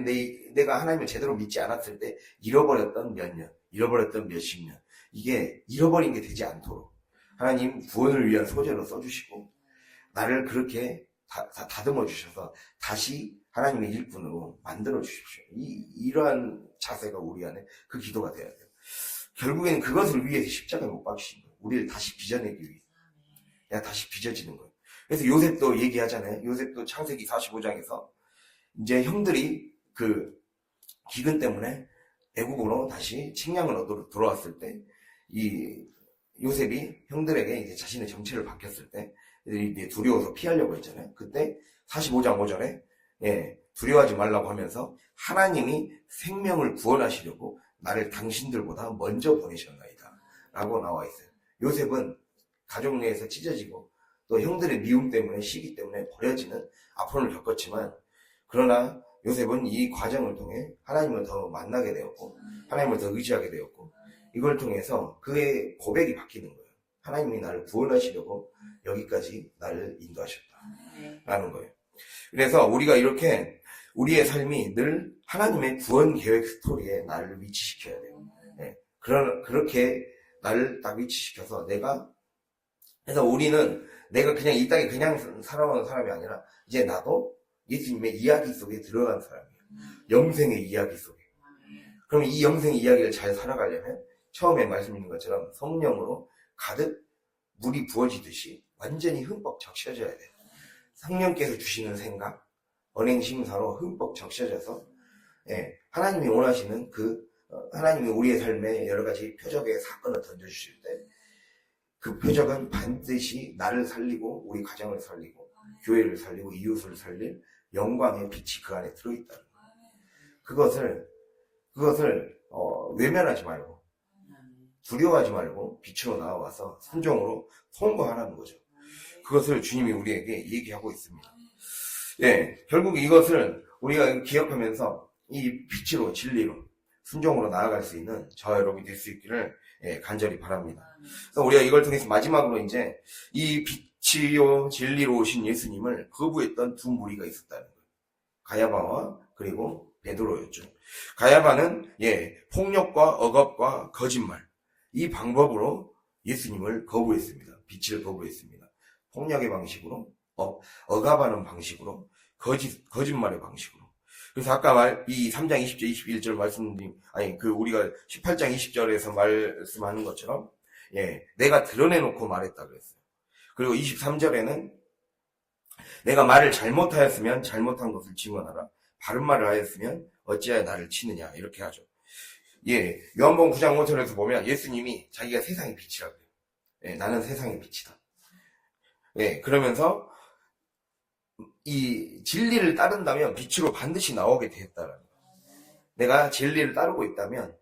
[SPEAKER 1] 내가 하나님을 제대로 믿지 않았을 때 잃어버렸던 몇 년, 잃어버렸던 몇십 년, 이게 잃어버린 게 되지 않도록 하나님 구원을 위한 소재로 써주시고 나를 그렇게 다듬어 주셔서 다시 하나님의 일꾼으로 만들어 주십시오. 이러한 자세가 우리 안에 그 기도가 돼야 돼요. 결국에는 그것을 위해서 십자가에 못 박히신 거예요. 우리를 다시 빚어내기 위해. 다시 빚어지는 거예요. 그래서 요셉도 얘기하잖아요. 요셉도 창세기 45장에서 이제 형들이 그 기근 때문에 애국으로 다시 식량을 얻으러 돌아왔을 때 이 요셉이 형들에게 이제 자신의 정체를 밝혔을 때 이제 두려워서 피하려고 했잖아요. 그때 45장 5절에 두려워하지 말라고 하면서 하나님이 생명을 구원하시려고 나를 당신들보다 먼저 보내셨나이다 라고 나와 있어요. 요셉은 가족 내에서 찢어지고 또 형들의 미움 때문에 시기 때문에 버려지는 아픔을 겪었지만 그러나 요셉은 이 과정을 통해 하나님을 더 만나게 되었고 하나님을 더 의지하게 되었고 이걸 통해서 그의 고백이 바뀌는 거예요. 하나님이 나를 구원하시려고 여기까지 나를 인도하셨다라는 거예요. 그래서 우리가 이렇게 우리의 삶이 늘 하나님의 구원 계획 스토리에 나를 위치시켜야 돼요. 네. 그렇게 나를 딱 위치시켜서 그래서 우리는 내가 그냥 이 땅에 그냥 살아오는 사람이 아니라 이제 나도 예수님의 이야기 속에 들어간 사람이에요. 영생의 이야기 속에. 그럼 이 영생의 이야기를 잘 살아가려면 처음에 말씀드린 것처럼 성령으로 가득 물이 부어지듯이 완전히 흠뻑 적셔져야 돼요. 성령께서 주시는 생각, 언행심사로 흠뻑 적셔져서 하나님이 원하시는 하나님이 우리의 삶에 여러 가지 표적의 사건을 던져주실 때 그 표적은 반드시 나를 살리고 우리 가정을 살리고 교회를 살리고 이웃을 살릴 영광의 빛이 그 안에 들어있다는 거예요. 그것을 외면하지 말고 두려워하지 말고 빛으로 나와서 순종으로 통과하라는 거죠. 그것을 주님이 우리에게 얘기하고 있습니다. 결국 이것을 우리가 기억하면서 이 빛으로 진리로 순종으로 나아갈 수 있는 저와 여러분이 될 수 있기를 간절히 바랍니다. 그래서 우리가 이걸 통해서 마지막으로 이제 이 빛이요 진리로 오신 예수님을 거부했던 두 무리가 있었다는 거예요. 가야바와 그리고 베드로였죠. 가야바는 폭력과 억압과 거짓말 이 방법으로 예수님을 거부했습니다. 빛을 거부했습니다. 폭력의 방식으로 억압하는 방식으로 거짓말의 방식으로. 그래서 아까 이 3장 20절 21절 말씀드린 우리가 18장 20절에서 말씀하는 것처럼 내가 드러내놓고 말했다 그랬어요. 그리고 23절에는 내가 말을 잘못하였으면 잘못한 것을 증언하라. 바른 말을 하였으면 어찌하여 나를 치느냐 이렇게 하죠. 요한복음 9장 5절에서 보면 예수님이 자기가 세상의 빛이라고 해요. 나는 세상의 빛이다. 그러면서 이 진리를 따른다면 빛으로 반드시 나오게 되었다라는 거예요. 내가 진리를 따르고 있다면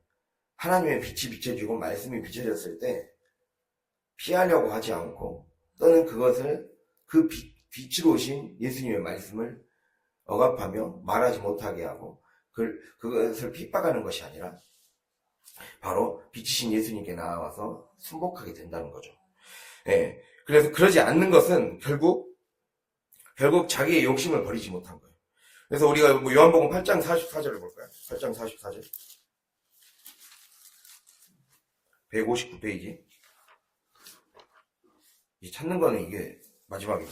[SPEAKER 1] 하나님의 빛이 비춰지고 말씀이 비춰졌을 때 피하려고 하지 않고 또는 그것을 빛으로 오신 예수님의 말씀을 억압하며 말하지 못하게 하고 그것을 핍박하는 것이 아니라 바로 빛이신 예수님께 나와서 순복하게 된다는 거죠. 그래서 그러지 않는 것은 결국 자기의 욕심을 버리지 못한 거예요. 그래서 우리가 요한복음 8장 44절을 볼까요? 8장 44절. 159페이지. 찾는 거는 이게 마지막이에요.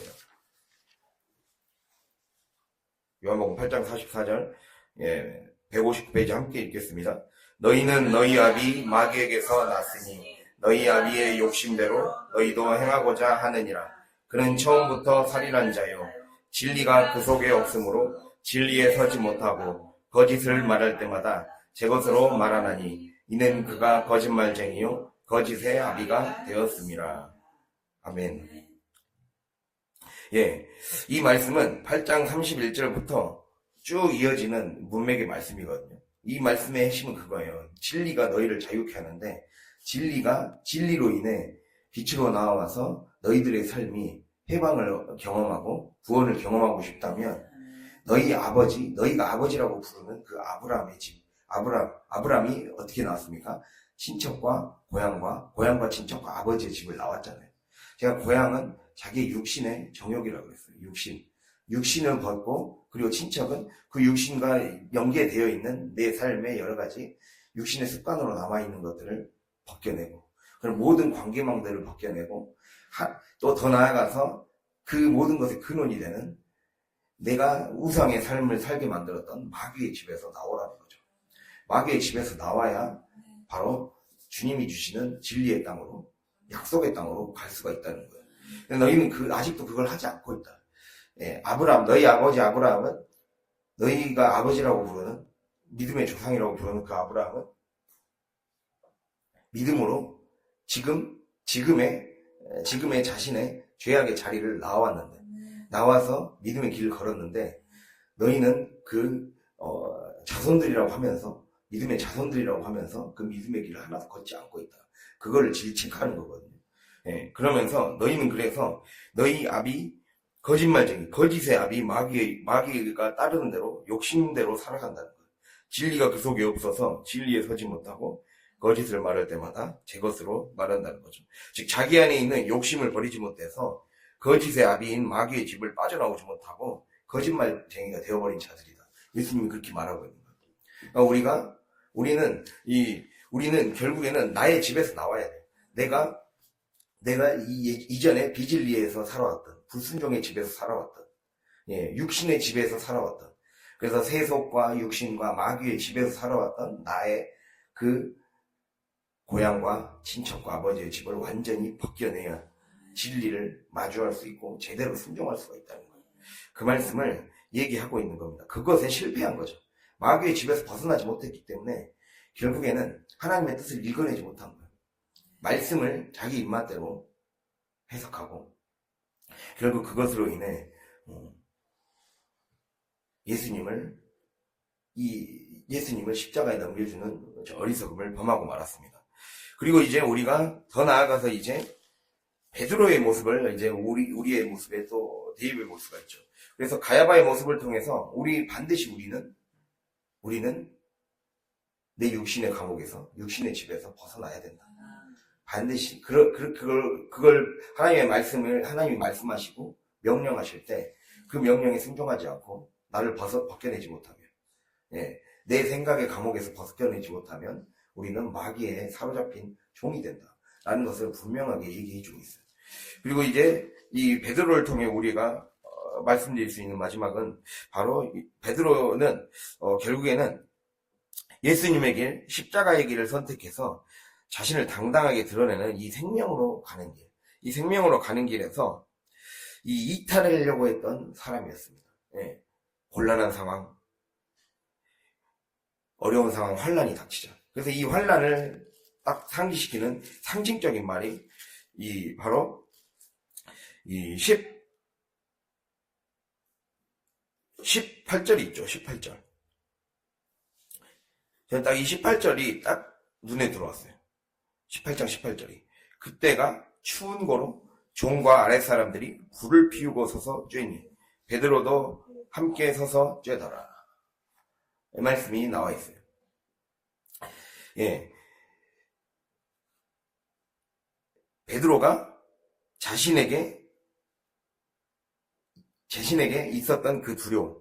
[SPEAKER 1] 요한복음 8장 44절. 159페이지 함께 읽겠습니다. 너희는 너희 아비 마귀에게서 났으니 너희 아비의 욕심대로 너희도 행하고자 하느니라. 그는 처음부터 살인한 자요 진리가 그 속에 없으므로 진리에 서지 못하고 거짓을 말할 때마다 제 것으로 말하나니 이는 그가 거짓말쟁이요 거짓의 아비가 되었음이라. 아멘. 이 말씀은 8장 31절부터 쭉 이어지는 문맥의 말씀이거든요. 이 말씀의 핵심은 그거예요. 진리가 너희를 자유케 하는데 진리가 진리로 인해 빛으로 나와서 너희들의 삶이 해방을 경험하고 구원을 경험하고 싶다면 너희가 아버지라고 부르는 그 아브라함의 집, 아브라함이 어떻게 나왔습니까? 친척과 고향과 친척과 아버지의 집을 나왔잖아요. 제가 고향은 자기의 육신의 정욕이라고 그랬어요. 육신을 벗고 그리고 친척은 그 육신과 연계되어 있는 내 삶의 여러 가지 육신의 습관으로 남아있는 것들을 벗겨내고 그런 모든 관계망들을 벗겨내고 또 더 나아가서 그 모든 것의 근원이 되는 내가 우상의 삶을 살게 만들었던 마귀의 집에서 나오라는 거죠. 마귀의 집에서 나와야 바로 주님이 주시는 진리의 땅으로 약속의 땅으로 갈 수가 있다는 거예요. 근데 너희는 아직도 그걸 하지 않고 있다. 아브라함, 너희 아버지 아브라함은 너희가 아버지라고 부르는 믿음의 조상이라고 부르는 그 아브라함은 믿음으로 지금의 자신의 죄악의 자리를 나와서 믿음의 길을 걸었는데 너희는 자손들이라고 하면서 믿음의 자손들이라고 하면서 그 믿음의 길을 하나도 걷지 않고 있다. 그거를 질책하는 거거든요. 그러면서 너희는 그래서 너희 아비 거짓말쟁이, 거짓의 아비 마귀가 따르는 대로 욕심대로 살아간다는 거예요. 진리가 그 속에 없어서 진리에 서지 못하고 거짓을 말할 때마다 제 것으로 말한다는 거죠. 즉 자기 안에 있는 욕심을 버리지 못해서 거짓의 아비인 마귀의 집을 빠져나오지 못하고 거짓말쟁이가 되어버린 자들이다. 예수님이 그렇게 말하고 있는 거예요. 그러니까 우리는 결국에는 나의 집에서 나와야 돼. 내가 이전에 비진리에서 살아왔던, 불순종의 집에서 살아왔던, 육신의 집에서 살아왔던, 그래서 세속과 육신과 마귀의 집에서 살아왔던 나의 그 고향과 친척과 아버지의 집을 완전히 벗겨내야 진리를 마주할 수 있고 제대로 순종할 수가 있다는 거예요. 그 말씀을 얘기하고 있는 겁니다. 그것에 실패한 거죠. 마귀의 집에서 벗어나지 못했기 때문에 결국에는 하나님의 뜻을 읽어내지 못한 거예요. 말씀을 자기 입맛대로 해석하고 결국 그것으로 인해 예수님을 십자가에 넘겨주는 어리석음을 범하고 말았습니다. 그리고 이제 우리가 더 나아가서 이제 베드로의 모습을 이제 우리의 모습에 또 대입해 볼 수가 있죠. 그래서 가야바의 모습을 통해서 반드시 우리는 내 육신의 감옥에서, 육신의 집에서 벗어나야 된다. 반드시 그걸 하나님이 말씀하시고 명령하실 때 그 명령에 순종하지 않고 나를 벗겨내지 못하면, 내 생각의 감옥에서 벗겨내지 못하면 우리는 마귀에 사로잡힌 종이 된다라는 것을 분명하게 얘기해주고 있어요. 그리고 이제 이 베드로를 통해 우리가 말씀드릴 수 있는 마지막은 바로 베드로는 결국에는 예수님의 길, 십자가의 길을 선택해서 자신을 당당하게 드러내는 이 생명으로 가는 길, 이 생명으로 가는 길에서 이 이탈하려고 했던 사람이었습니다. 곤란한 상황, 어려운 상황, 환란이 닥치자. 그래서 이 환란을 딱 상기시키는 상징적인 말이 바로 18절이 있죠. 18절. 저는 딱 이 18절이 딱 눈에 들어왔어요. 18장 18절이. 그때가 추운 고로 종과 아랫사람들이 불을 피우고 서서 쬐니 베드로도 함께 서서 쬐더라. 이 말씀이 나와 있어요. 베드로가 자신에게 있었던 그 두려움.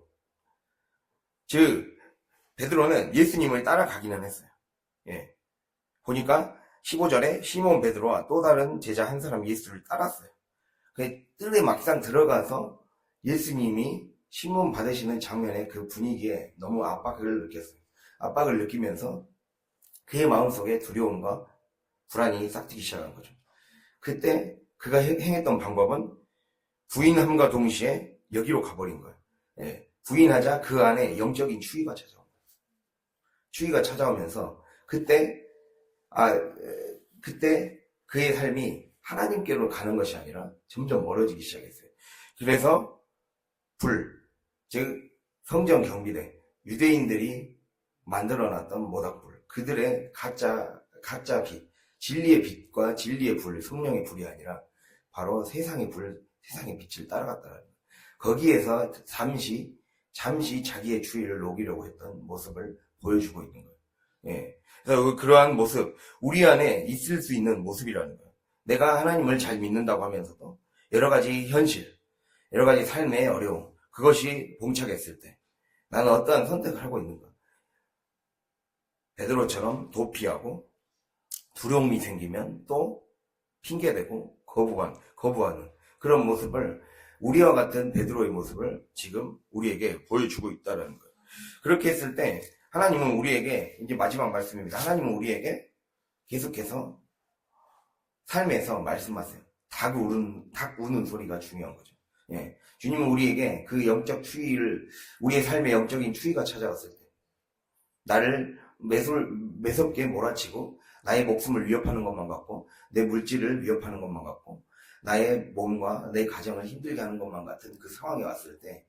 [SPEAKER 1] 즉, 베드로는 예수님을 따라가기는 했어요. 보니까 15절에 시몬 베드로와 또 다른 제자 한 사람 예수를 따랐어요. 그 뜰에 막상 들어가서 예수님이 시몬 받으시는 장면의 그 분위기에 너무 압박을 느꼈어요. 압박을 느끼면서 그의 마음속에 두려움과 불안이 싹트기 시작한 거죠. 그때 그가 행했던 방법은 부인함과 동시에 여기로 가버린 거예요. 부인하자 그 안에 영적인 추위가 찾아오면서 그때 그의 삶이 하나님께로 가는 것이 아니라 점점 멀어지기 시작했어요. 그래서 즉 성전 경비대, 유대인들이 만들어놨던 모닥불, 그들의 가짜 빛, 진리의 빛과 진리의 불, 성령의 불이 아니라 바로 세상의 빛을 따라갔다는 거예요. 거기에서 잠시 자기의 추위를 녹이려고 했던 모습을 보여주고 있는 거예요. 그래서 그러한 모습, 우리 안에 있을 수 있는 모습이라는 거예요. 내가 하나님을 잘 믿는다고 하면서도 여러 가지 현실, 여러 가지 삶의 어려움, 그것이 봉착했을 때 나는 어떠한 선택을 하고 있는가? 베드로처럼 도피하고 두려움이 생기면 또 핑계대고 거부하는 그런 모습을, 우리와 같은 베드로의 모습을 지금 우리에게 보여주고 있다는 거예요. 그렇게 했을 때 하나님은 우리에게, 이제 마지막 말씀입니다. 하나님은 우리에게 계속해서 삶에서 말씀하세요. 닭 우는 소리가 중요한 거죠. 주님은 우리에게 그 영적 추위를, 우리의 삶에 영적인 추위가 찾아왔을 때 나를 매섭게 몰아치고 나의 목숨을 위협하는 것만 같고 내 물질을 위협하는 것만 같고 나의 몸과 내 가정을 힘들게 하는 것만 같은 그 상황이 왔을 때,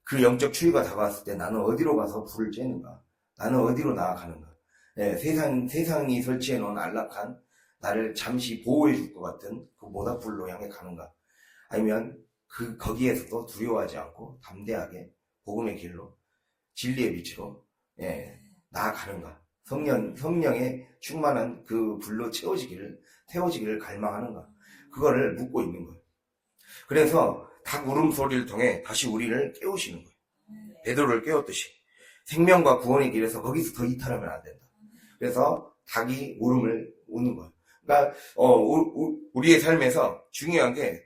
[SPEAKER 1] 그 영적 추위가 다가왔을 때 나는 어디로 가서 불을 쬐는가? 나는 어디로 나아가는가? 세상이 설치해 놓은 안락한 나를 잠시 보호해 줄 것 같은 그 모닥불로 향해 가는가? 아니면 거기에서도 두려워하지 않고 담대하게 복음의 길로 진리의 빛으로 나아가는가? 성령의 충만한 그 불로 태워지기를 갈망하는가. 그거를 묻고 있는 거예요. 그래서 닭 울음소리를 통해 다시 우리를 깨우시는 거예요. 베드로를 깨웠듯이. 생명과 구원의 길에서 거기서 더 이탈하면 안 된다. 그래서 닭이 울음을 우는 거예요. 그러니까 우리의 삶에서 중요한 게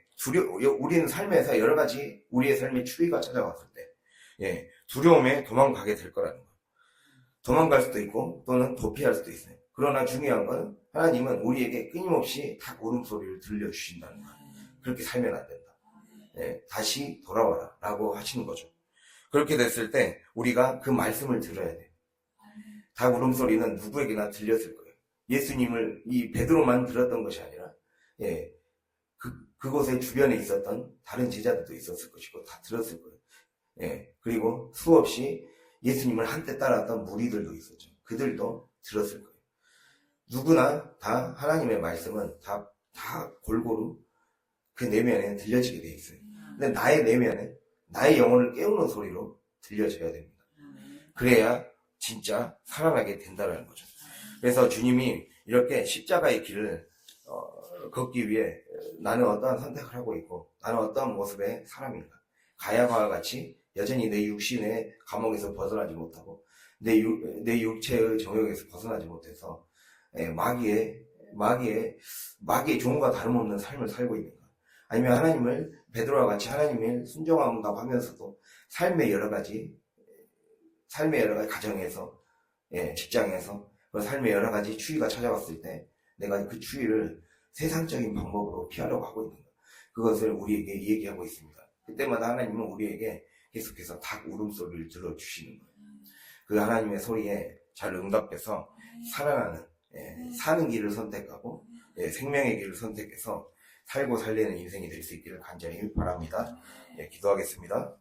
[SPEAKER 1] 우리는 삶에서 여러 가지 우리의 삶의 추위가 찾아왔을 때 두려움에 도망가게 될 거라는 거예요. 도망갈 수도 있고 또는 도피할 수도 있어요. 그러나 중요한 건 하나님은 우리에게 끊임없이 닭 울음소리를 들려주신다는 거예요. 그렇게 살면 안 된다. 다시 돌아와라 라고 하시는 거죠. 그렇게 됐을 때 우리가 그 말씀을 들어야 돼요. 닭 울음소리는 누구에게나 들렸을 거예요. 예수님을 이 베드로만 들었던 것이 아니라 그곳의 주변에 있었던 다른 제자들도 있었을 것이고 다 들었을 거예요. 그리고 수없이 예수님을 한때 따라왔던 무리들도 있었죠. 그들도 들었을 거예요. 누구나 다 하나님의 말씀은 다 골고루 그 내면에 들려지게 돼 있어요. 근데 나의 내면에 나의 영혼을 깨우는 소리로 들려져야 됩니다. 그래야 진짜 살아나게 된다는 거죠. 그래서 주님이 이렇게 십자가의 길을 걷기 위해 나는 어떠한 선택을 하고 있고 나는 어떠한 모습의 사람인가. 가야바와 같이 여전히 내 육신의 감옥에서 벗어나지 못하고 내 육체의 정욕에서 벗어나지 못해서 마귀의 종과 다름없는 삶을 살고 있는가. 아니면 하나님을 베드로와 같이 하나님을 순종한다고 하면서도 삶의 여러 가지 가정에서 직장에서 그 삶의 여러 가지 추위가 찾아왔을 때 내가 그 추위를 세상적인 방법으로 피하려고 하고 있는 것. 그것을 우리에게 얘기하고 있습니다. 그때마다 하나님은 우리에게 계속해서 닭 울음소리를 들어주시는 거예요. 그 하나님의 소리에 잘 응답해서 살아나는 사는 길을 선택하고 생명의 길을 선택해서 살고 살리는 인생이 될 수 있기를 간절히 바랍니다. 기도하겠습니다.